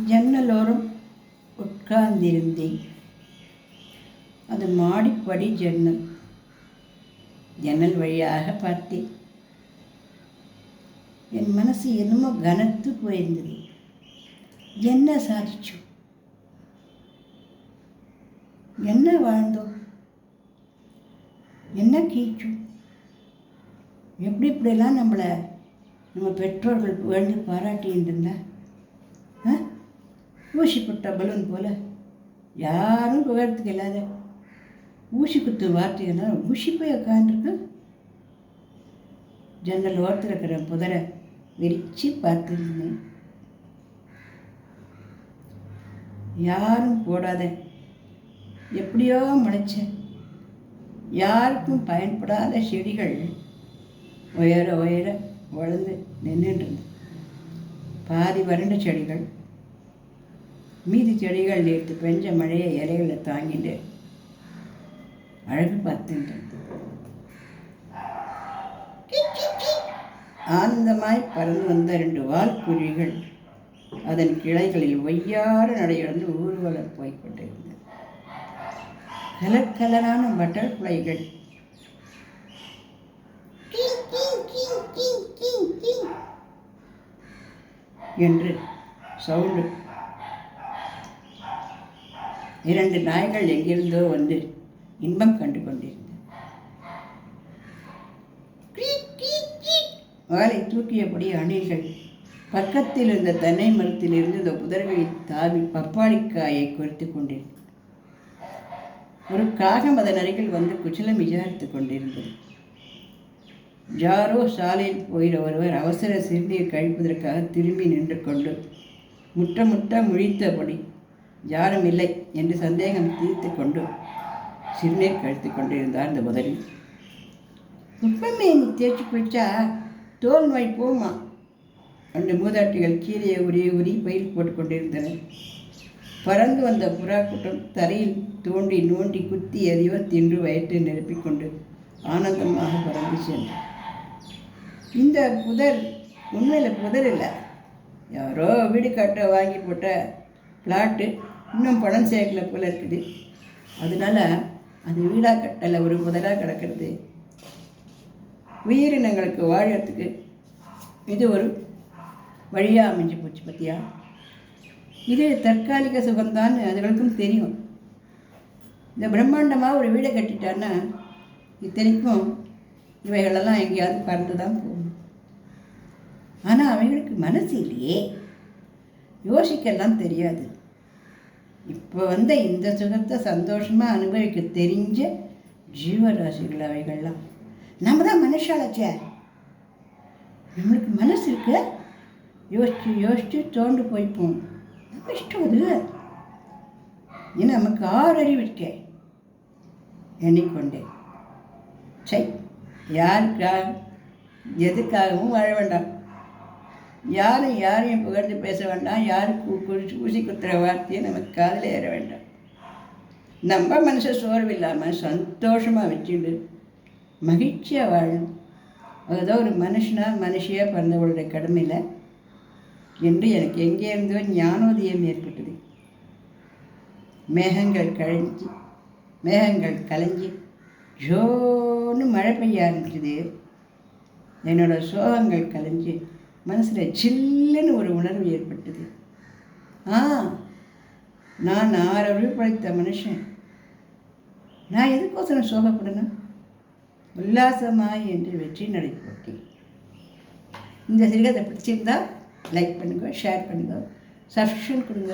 ஜன்னலோரம் உட்கார்ந்திருந்தேன். அது மாடிப்படி ஜன்னல். ஜன்னல் வழியாக பார்த்தேன். என் மனசு என்னமோ கனத்து போயிருந்தது. என்ன சாதிச்சோம், என்ன வாழ்ந்தோம், என்ன கீச்சோம், எப்படி இப்படியெல்லாம் நம்ம பெற்றோர்கள் புகழ்ந்து பாராட்டின்னு இருந்தா ஊசி போட்ட பலூன் போல் யாரும் புகழத்துக்கு இல்லாத ஊசி குத்து வார்த்தைகள்லாம் ஊசி போய் உட்காந்துருக்கு. ஜன்னல் ஓரத்தில் இருக்கிற புதரை விரித்து பார்த்துருந்தேன். யாரும் போடாத எப்படியோ முளைச்ச யாருக்கும் பயன்படாத செடிகள் உயர உயர வளர்ந்து நின்றுருந்தது. பாதி வறண்ட செடிகள், மீதி செடிகள் நேற்று பெஞ்ச மழையை இலைகளை தாங்கிட்டு அழகு பார்த்துட்டு ஆனந்தமாய் பறந்து வந்த 2 வால்குருவிகள் அதன் கிளைகளில் ஒய்யாறு நடையிழந்து ஊர்வலம் போய்கொண்டிருந்தது. கலர் கலரான பட்டர்ஃப்ளைகள் என்று சவுண்டு. 2 நாய்கள் எங்கிருந்தோ வந்து இன்பம் கண்டு கொண்டிருந்தது. வாலை தூக்கியபடி அணில்கள் பக்கத்தில் இருந்த தென்னை மரத்தில் இருந்த புதர்களில் தாவி பப்பாளிக்காயை குறித்து கொண்டிருந்தது. ஒரு காகம் அதன் அருகில் வந்து குச்சலம் விசாரித்துக் கொண்டிருந்தது. யாரோ சாலையில் போகிற ஒருவர் அவசர சிறுநீர் கழிப்பதற்காக திரும்பி நின்று கொண்டு முட்ட முழித்தபடி யாரும் இல்லை என்று சந்தேகம் தீர்த்து கொண்டு சிறுநீர் கழித்து கொண்டிருந்தார். அந்த முதலில் குப்பமே நீ தேய்ச்சி குளிச்சா தோல் நோய் போமா. 2 மூதாட்டிகள் கீரையை உரி பயிர் போட்டு கொண்டிருந்தனர். பறந்து வந்த புறா கூட்டம் தரையில் தோண்டி நோண்டி குத்தி எதையோ தின்று வயிற்றை நிரப்பிக்கொண்டு ஆனந்தமாக பறந்து சென்றார். இந்த புதர் உண்மையில் புதர் இல்லை, யாரோ வீடு காட்ட வாங்கி போட்ட பிளாட்டு. இன்னும் பணம் சேர்க்கல போல இருக்குது. அதனால அது வீடாக கட்டலை, ஒரு புதராக கிடக்கிறது. உயிரினங்களுக்கு வாழறதுக்கு இது ஒரு வழியாக அமைஞ்சு போச்சு. பற்றியா, இது தற்காலிக சுகம்தான் அதுகளுக்கும் தெரியும். இந்த பிரம்மாண்டமாக ஒரு வீடை கட்டிட்டான்னா இத்தனைக்கும் இவைகளெல்லாம் எங்கேயாவது பறந்து தான் போகும். ஆனால் அவைகளுக்கு மனசு இல்லையே, யோசிக்கலாம் தெரியாது. இப்போ வந்த இந்த சுகத்தை சந்தோஷமாக அனுபவிக்க தெரிஞ்ச ஜீவராசிகள் அவைகள்லாம். நம்ம தான் மனுஷாலச்சே, நம்மளுக்கு மனசு இருக்கு. யோசித்து தோண்டு போய்ப்போம். நம்ம இஷ்டம் அது. ஏன்னா நமக்கு 6 அறிவு இருக்கே. எண்ணிக்கொண்டேன், யாருக்காக எதுக்காகவும் வாழ வேண்டாம், யாரையும் புகழ்ந்து பேச வேண்டாம், யாருக்கு ஊசி குத்துற வார்த்தையை நமக்கு காதில் ஏற வேண்டாம். நம்ம மனசை சோர்வு இல்லாமல் சந்தோஷமாக வச்சுட்டு மகிழ்ச்சியாக வாழணும். அதுதான் ஒரு மனுஷியாக பிறந்தவளுடைய கடமையில் என்று எனக்கு எங்கே இருந்தோ ஞானோதயம் ஏற்பட்டது. மேகங்கள் கலைஞ்சி ஜோன்னு மழை பெய்ய ஆரம்பிச்சது. என்னோடய சோகங்கள் கலைஞ்சி மனசில் சில்லுன்னு ஒரு உணர்வு ஏற்பட்டது. நான் 6 அறிவு படைத்த மனுஷன், நான் எதுக்கோசரம் சோகப்படணும்? உல்லாசமாய் என்று வெற்றி நடை போட்டேன். இந்த சிறுகதை பிடிச்சிருந்தா லைக் பண்ணுங்க, ஷேர் பண்ணுங்க, சப்ஸ்கிரைப் கொடுங்க.